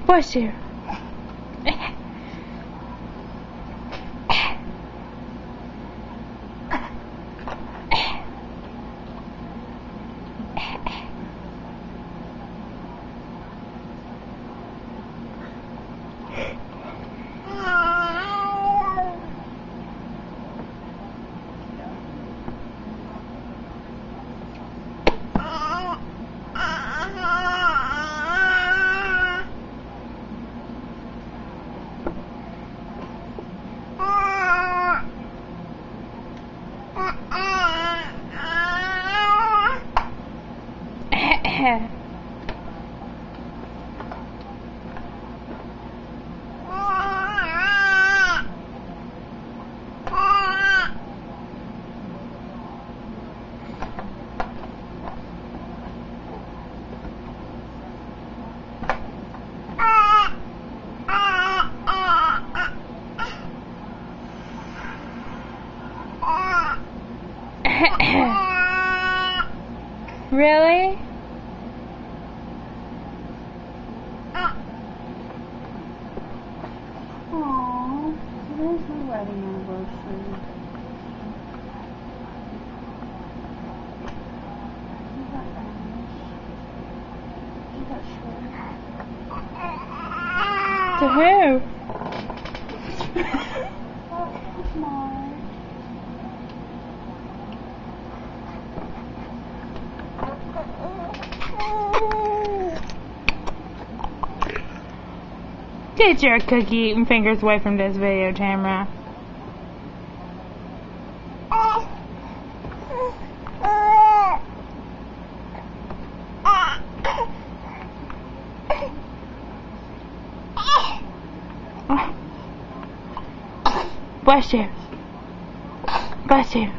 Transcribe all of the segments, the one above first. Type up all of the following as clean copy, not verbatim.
Bless you. Really? Aww, today's my wedding anniversary. You got orange. You got short. To who? It's mine. Get your cookie eating fingers away from this video camera. Bless you. Bless you.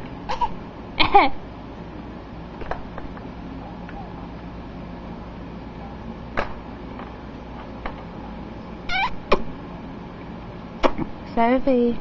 Sophie.